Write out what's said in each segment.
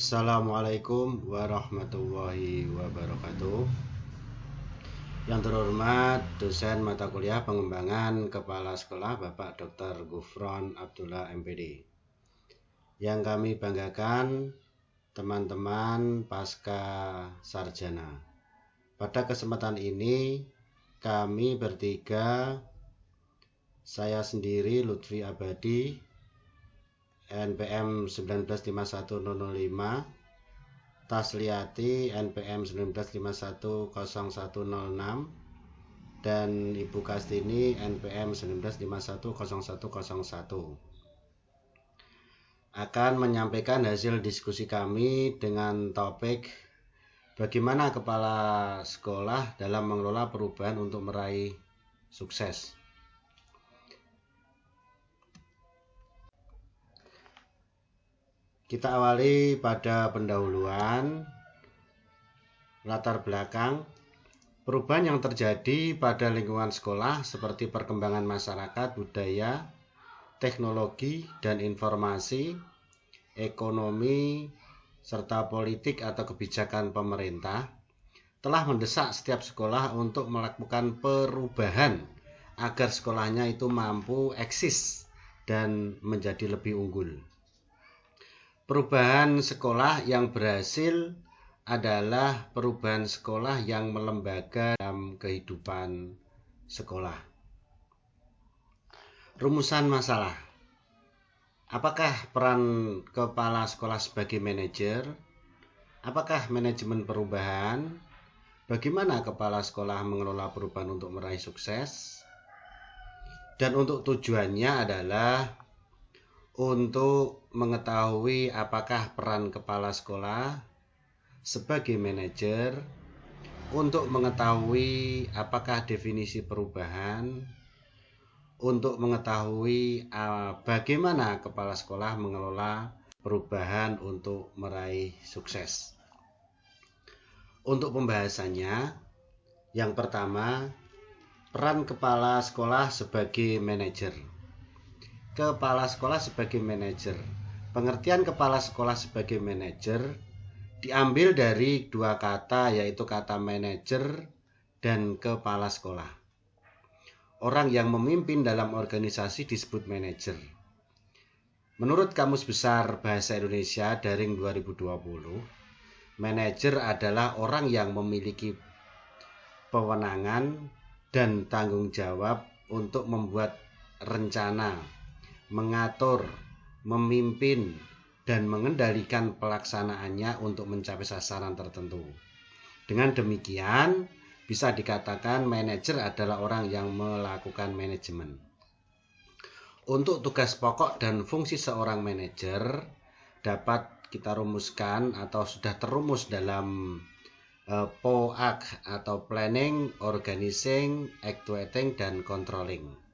Assalamualaikum warahmatullahi wabarakatuh. Yang terhormat dosen mata kuliah pengembangan kepala sekolah Bapak Dr. Gufron Abdullah MPD. Yang kami banggakan teman-teman pasca sarjana. Pada kesempatan ini kami bertiga, saya sendiri Lutfi Abadi, NPM 1951005, Tasliati NPM 195100106, dan Ibu Kastini NPM 195100101 akan menyampaikan hasil diskusi kami dengan topik bagaimana kepala sekolah dalam mengelola perubahan untuk meraih sukses. Kita awali pada pendahuluan latar belakang perubahan yang terjadi pada lingkungan sekolah seperti perkembangan masyarakat, budaya, teknologi dan informasi, ekonomi, serta politik atau kebijakan pemerintah telah mendesak setiap sekolah untuk melakukan perubahan agar sekolahnya itu mampu eksis dan menjadi lebih unggul. Perubahan sekolah yang berhasil adalah perubahan sekolah yang melembaga dalam kehidupan sekolah. Rumusan masalah. Apakah peran kepala sekolah sebagai manajer? Apakah manajemen perubahan? Bagaimana kepala sekolah mengelola perubahan untuk meraih sukses? Dan untuk tujuannya adalah untuk mengetahui apakah peran kepala sekolah sebagai manajer, untuk mengetahui apakah definisi perubahan, untuk mengetahui bagaimana kepala sekolah mengelola perubahan untuk meraih sukses. Untuk pembahasannya, yang pertama, peran kepala sekolah sebagai manajer. Kepala sekolah sebagai manajer. Pengertian kepala sekolah sebagai manajer diambil dari dua kata, yaitu kata manajer dan kepala sekolah. Orang yang memimpin dalam organisasi disebut manajer. Menurut Kamus Besar Bahasa Indonesia Daring 2020, manajer adalah orang yang memiliki kewenangan dan tanggung jawab untuk membuat rencana, mengatur, memimpin, dan mengendalikan pelaksanaannya untuk mencapai sasaran tertentu. Dengan demikian, bisa dikatakan manajer adalah orang yang melakukan manajemen. Untuk tugas pokok dan fungsi seorang manajer dapat kita rumuskan atau sudah terumus dalam POAK atau Planning, Organizing, Actuating, dan Controlling,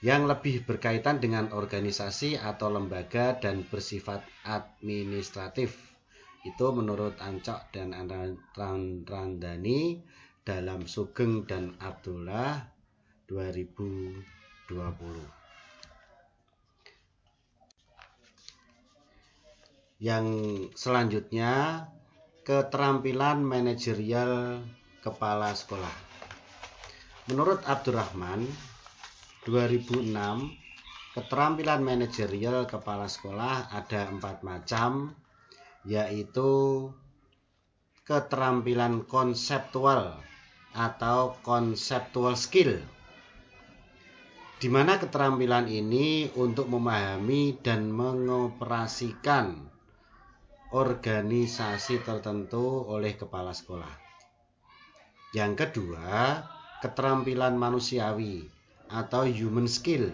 yang lebih berkaitan dengan organisasi atau lembaga dan bersifat administratif. Itu menurut Ancok dan Randani dalam Sugeng dan Abdullah 2020. Yang selanjutnya, keterampilan manajerial kepala sekolah. Menurut Abdurrahman 2006, keterampilan manajerial kepala sekolah ada 4 macam, yaitu keterampilan konseptual atau conceptual skill, di mana keterampilan ini untuk memahami dan mengoperasikan organisasi tertentu oleh kepala sekolah. Yang kedua, keterampilan manusiawi atau human skill,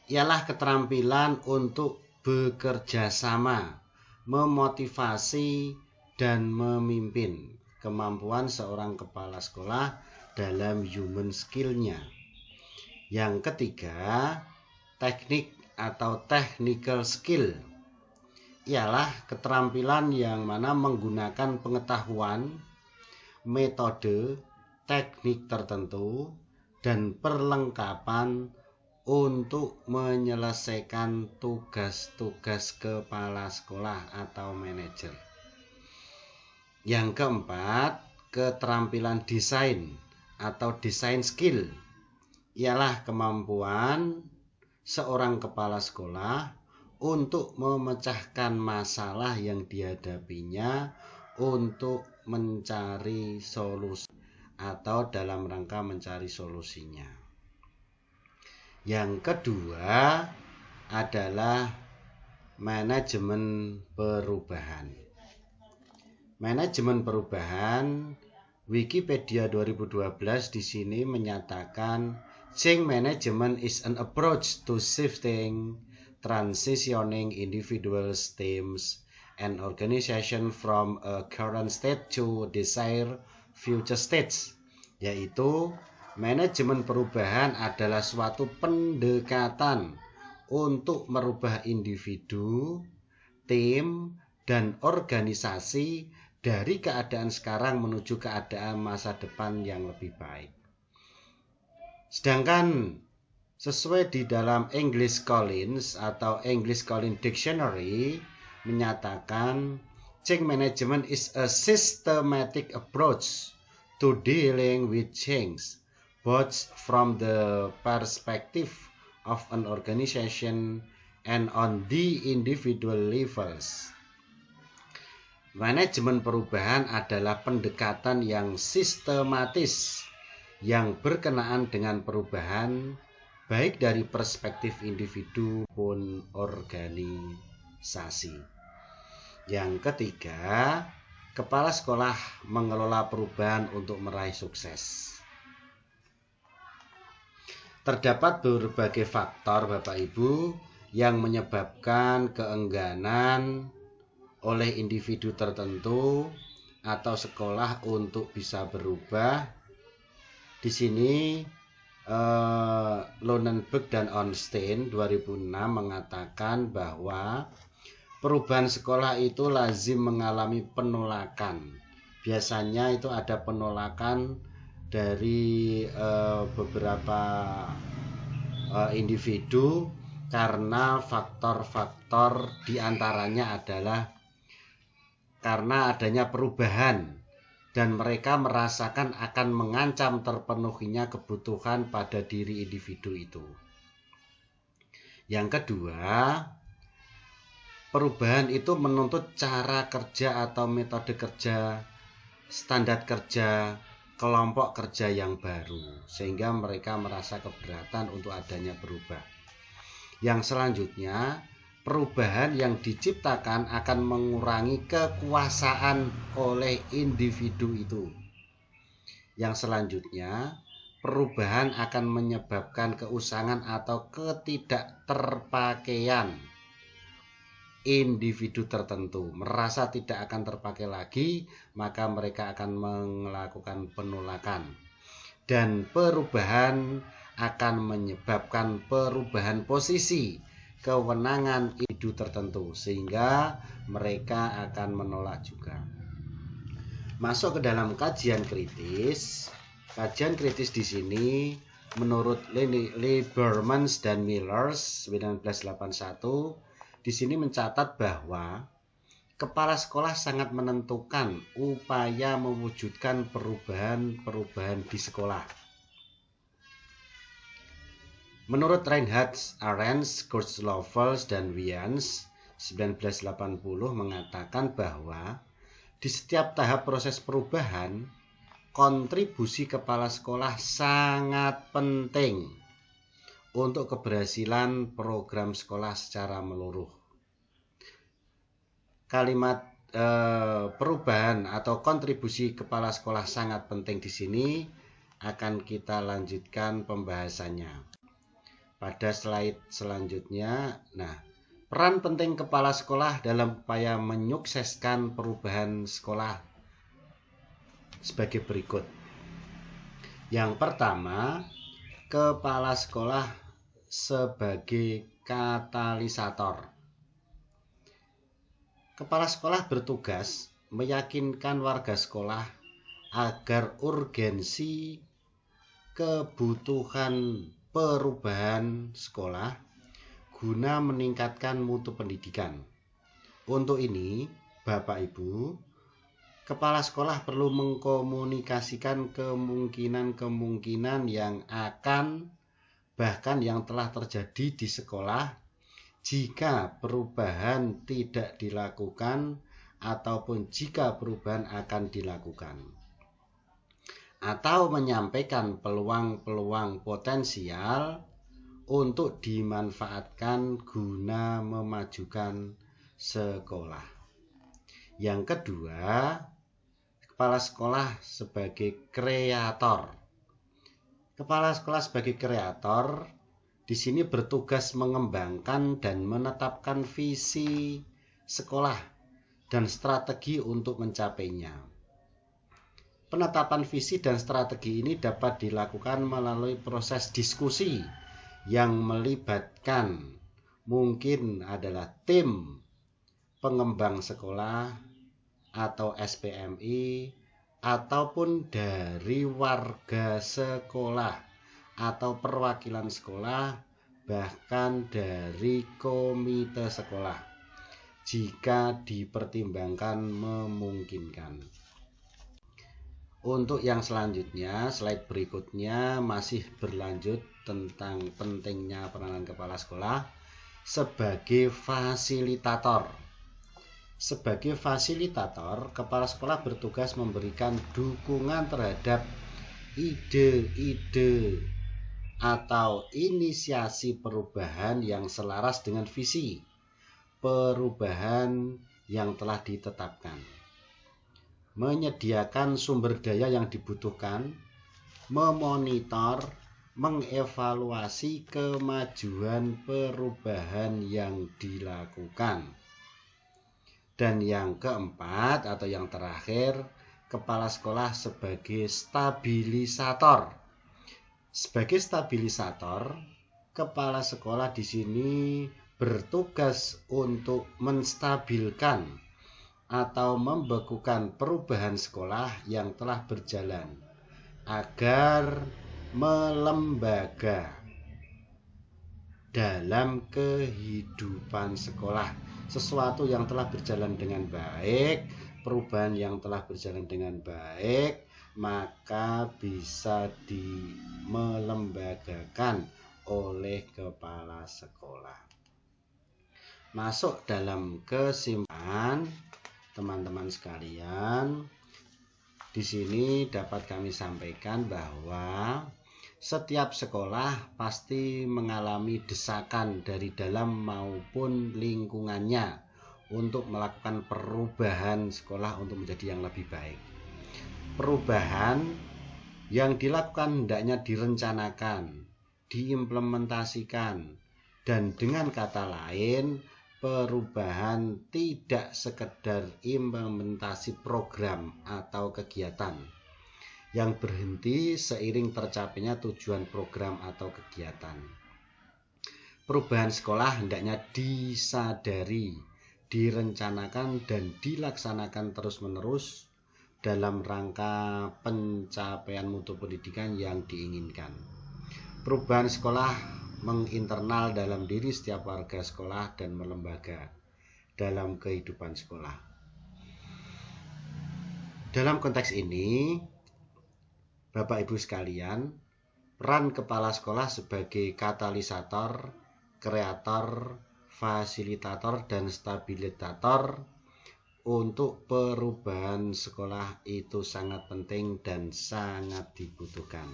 ialah keterampilan untuk bekerja sama, memotivasi, dan memimpin. Kemampuan seorang kepala sekolah dalam human skill-nya. Yang ketiga, teknik atau technical skill, ialah keterampilan yang mana menggunakan pengetahuan, metode, teknik tertentu, dan perlengkapan untuk menyelesaikan tugas-tugas kepala sekolah atau manajer. Yang keempat, keterampilan desain atau design skill ialah kemampuan seorang kepala sekolah untuk memecahkan masalah yang dihadapinya untuk mencari solusi atau dalam rangka mencari solusinya. Yang kedua adalah manajemen perubahan. Manajemen perubahan, Wikipedia 2012 di sini menyatakan change management is an approach to shifting, transitioning individuals, teams, and organization from a current state to desired future states. Yaitu manajemen perubahan adalah suatu pendekatan untuk merubah individu, tim, dan organisasi dari keadaan sekarang menuju keadaan masa depan yang lebih baik. Sedangkan sesuai di dalam English Collins atau English Collins Dictionary menyatakan change management is a systematic approach to dealing with change, both from the perspective of an organization and on the individual levels. Manajemen perubahan adalah pendekatan yang sistematis yang berkenaan dengan perubahan baik dari perspektif individu maupun organisasi. Yang ketiga, kepala sekolah mengelola perubahan untuk meraih sukses. Terdapat berbagai faktor Bapak Ibu yang menyebabkan keengganan oleh individu tertentu atau sekolah untuk bisa berubah. Di sini Lonenberg dan Ornstein 2006 mengatakan bahwa perubahan sekolah itu lazim mengalami penolakan. Biasanya itu ada penolakan dari beberapa individu karena faktor-faktor diantaranya adalah karena adanya perubahan dan mereka merasakan akan mengancam terpenuhinya kebutuhan pada diri individu itu. Yang kedua, perubahan itu menuntut cara kerja atau metode kerja, standar kerja, kelompok kerja yang baru, sehingga mereka merasa keberatan untuk adanya perubahan. Yang selanjutnya, perubahan yang diciptakan akan mengurangi kekuasaan oleh individu itu. Yang selanjutnya, perubahan akan menyebabkan keusangan atau ketidakterpakaian individu tertentu. Merasa tidak akan terpakai lagi, maka mereka akan melakukan penolakan. Dan perubahan akan menyebabkan perubahan posisi kewenangan individu tertentu sehingga mereka akan menolak juga. Masuk ke dalam kajian kritis. Kajian kritis di sini menurut Liebermans dan Millers 1981 di sini mencatat bahwa kepala sekolah sangat menentukan upaya mewujudkan perubahan-perubahan di sekolah. Menurut Reinhard Arendt, Kurt Lovels, dan Wiens 1980 mengatakan bahwa di setiap tahap proses perubahan, kontribusi kepala sekolah sangat penting untuk keberhasilan program sekolah secara menyeluruh. Kalimat perubahan atau kontribusi kepala sekolah sangat penting di sini akan kita lanjutkan pembahasannya pada slide selanjutnya. Nah, peran penting kepala sekolah dalam upaya menyukseskan perubahan sekolah sebagai berikut. Yang pertama, kepala sekolah sebagai katalisator. Kepala sekolah bertugas meyakinkan warga sekolah agar urgensi kebutuhan perubahan sekolah guna meningkatkan mutu pendidikan. Untuk ini, Bapak Ibu, kepala sekolah perlu mengkomunikasikan kemungkinan-kemungkinan yang akan bahkan yang telah terjadi di sekolah jika perubahan tidak dilakukan ataupun jika perubahan akan dilakukan, atau menyampaikan peluang-peluang potensial untuk dimanfaatkan guna memajukan sekolah. Yang kedua, kepala sekolah sebagai kreator. Kepala sekolah sebagai kreator di sini bertugas mengembangkan dan menetapkan visi sekolah dan strategi untuk mencapainya. Penetapan visi dan strategi ini dapat dilakukan melalui proses diskusi yang melibatkan mungkin adalah tim pengembang sekolah atau SPMI ataupun dari warga sekolah atau perwakilan sekolah, bahkan dari komite sekolah jika dipertimbangkan memungkinkan. Untuk yang selanjutnya, slide berikutnya masih berlanjut tentang pentingnya peranan kepala sekolah sebagai fasilitator. Sebagai fasilitator, kepala sekolah bertugas memberikan dukungan terhadap ide-ide atau inisiasi perubahan yang selaras dengan visi perubahan yang telah ditetapkan. Menyediakan sumber daya yang dibutuhkan, memonitor, mengevaluasi kemajuan perubahan yang dilakukan. Dan yang keempat atau yang terakhir, kepala sekolah sebagai stabilisator. Sebagai stabilisator, kepala sekolah di sini bertugas untuk menstabilkan atau membekukan perubahan sekolah yang telah berjalan agar melembaga dalam kehidupan sekolah. Sesuatu yang telah berjalan dengan baik, perubahan yang telah berjalan dengan baik, maka bisa dimelembagakan oleh kepala sekolah. Masuk dalam kesimpulan, teman-teman sekalian, di sini dapat kami sampaikan bahwa setiap sekolah pasti mengalami desakan dari dalam maupun lingkungannya untuk melakukan perubahan sekolah untuk menjadi yang lebih baik. Perubahan yang dilakukan hendaknya direncanakan, diimplementasikan, dan dengan kata lain, perubahan tidak sekedar implementasi program atau kegiatan yang berhenti seiring tercapainya tujuan program atau kegiatan. Perubahan sekolah hendaknya disadari, direncanakan, dan dilaksanakan terus-menerus dalam rangka pencapaian mutu pendidikan yang diinginkan. Perubahan sekolah menginternal dalam diri setiap warga sekolah dan melembaga dalam kehidupan sekolah. Dalam konteks ini, Bapak Ibu sekalian, peran kepala sekolah sebagai katalisator, kreator, fasilitator, dan stabilisator untuk perubahan sekolah itu sangat penting dan sangat dibutuhkan.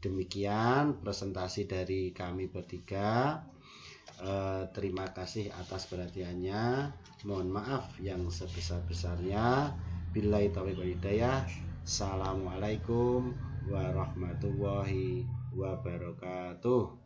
Demikian presentasi dari kami bertiga. Terima kasih atas perhatiannya. Mohon maaf yang sebesar-besarnya. Billahi taufiq wal hidayah. Assalamualaikum warahmatullahi wabarakatuh.